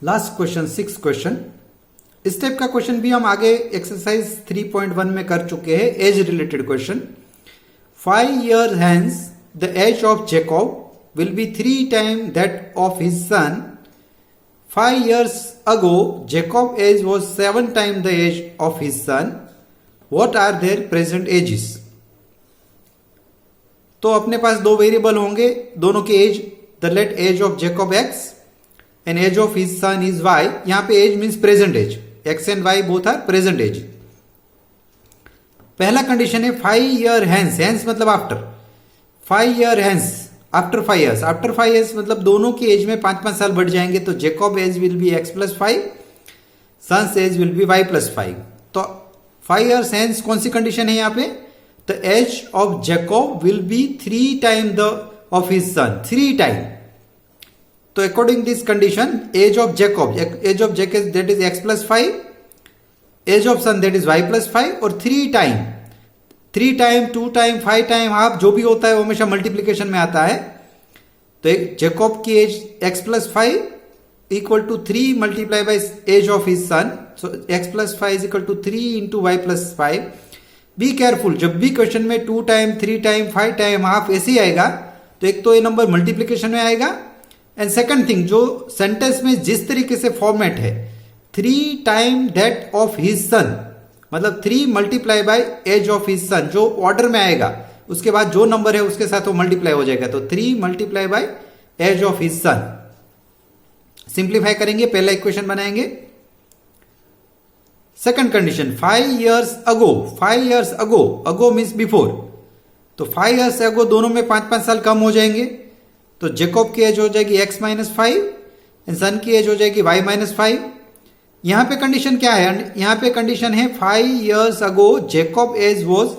Last question 6 question. इस type का question भी हम आगे एक्सरसाइज 3.1 में कर चुके हैं, age related question. 5 years hence the age of Jacob will be 3 times that of his son. 5 years ago Jacob's age was 7 times the age of his son. What are their present ages? तो अपने पास दो variable होंगे, दोनों के age, the let age of Jacob X and age of his son is Y. यहां पे age means present age, X and Y both are present age. पहला condition है 5 year hence, hence मतलब after, 5 year hence after 5 years, after 5 years मतलब दोनों की as में 5-5 साल बढ़ जाएंगे, तो Jacob age will be X plus 5, son's age will be Y plus 5। तो 5 years hence कौन सी कंडीशन है यहाँ पे? The age of Jacob will be 3 time the of his son, 3 time. तो according this condition age of Jacob that is X plus 5, age of son that is Y plus 5 और 3 time, 2 time, 5 time, half जो भी होता है वो हमेशा multiplication में आता है। तो एक जेकॉब की age X plus 5 equal to 3 multiply by age of his son, so X plus 5 is equal to 3 into Y plus 5। Be careful, जब भी क्वेश्चन में 2 टाइम, 3 टाइम, 5 टाइम, हाफ ऐसे ही आएगा तो एक तो ये नंबर मल्टीप्लीकेशन में आएगा, एंड सेकंड थिंग जो सेंटेंस में जिस तरीके से फॉर्मेट है 3 time that of his son, मतलब 3 multiply by age of his son, जो ऑर्डर में आएगा उसके बाद जो नंबर है उसके साथ वो मल्टीप्लाई हो जाएगा, तो 3 multiply by age of his son. Simplify करेंगे, पहला इक्वेशन बनाएंगे। Second condition 5 years ago, 5 years ago, ago means before, तो 5 years ago दोनों में 5-5 साल कम हो जाएंगे, तो जेकॉब की एज हो जाएगी x माइनस 5 एंड सन की एज हो जाएगी y माइनस 5। यहां पे कंडीशन क्या है? यहां पे कंडीशन है 5 years ago Jacob age was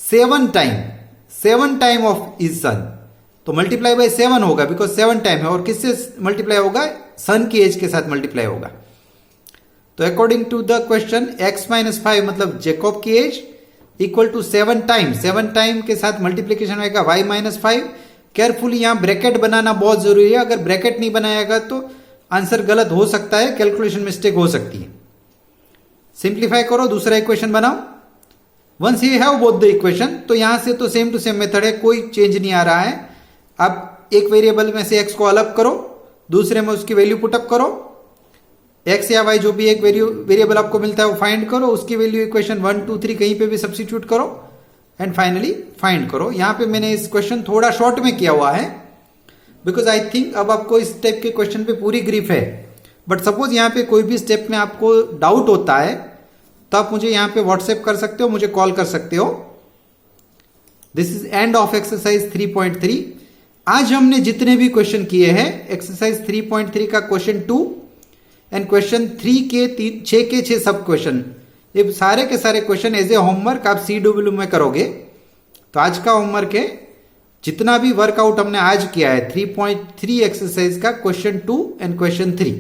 7 time of his son, तो मल्टीप्लाई बाय 7 होगा बिकॉज 7 टाइम है, और किससे मल्टीप्लाई होगा? सन की एज के साथ मल्टीप्लाई होगा। तो according to the question x minus 5 मतलब जेकॉब की एज इक्वल टू 7 टाइम के साथ मल्टीप्लीकेशन होगा y माइनस 5। केयरफुली यहां ब्रैकेट बनाना बहुत जरूरी है, अगर ब्रैकेट नहीं बनाएगा तो आंसर गलत हो सकता है, कैलकुलेशन मिस्टेक हो सकती है। सिंप्लीफाई करो, दूसरा इक्वेशन बनाओ। Once you have both the equation, तो यहां से तो सेम टू सेम मेथड है, कोई चेंज नहीं आ रहा है। अब एक वेरिएबल में से x को अलग करो, दूसरे में उसकी वैल्यू पुटअप करो, x या y जो भी एक वेरिएबल आपको मिलता है वो फाइंड करो, उसकी वैल्यू इक्वेशन 1, 2, 3 कहीं पे भी सब्स्टिट्यूट करो एंड फाइनली फाइंड करो। यहां पे मैंने इस क्वेश्चन थोड़ा शॉर्ट में किया हुआ है बिकॉज आई थिंक अब आपको इस टाइप के क्वेश्चन पे पूरी ग्रिप है, बट सपोज यहां पे कोई भी स्टेप में आपको डाउट होता है तो आप मुझे यहां पे व्हाट्सएप कर सकते हो, मुझे कॉल कर सकते हो। This is end of exercise 3.3। आज हमने जितने भी क्वेश्चन किए हैं एक्सरसाइज 3.3 का क्वेश्चन 2 एंड क्वेश्चन 3 के 6 के 6 सब क्वेश्चन, ये सारे के सारे क्वेश्चन एज ए होमवर्क आप CW में करोगे। तो आज का होमवर्क है, जितना भी वर्कआउट हमने आज किया है 3.3 एक्सरसाइज का क्वेश्चन 2 एंड क्वेश्चन 3,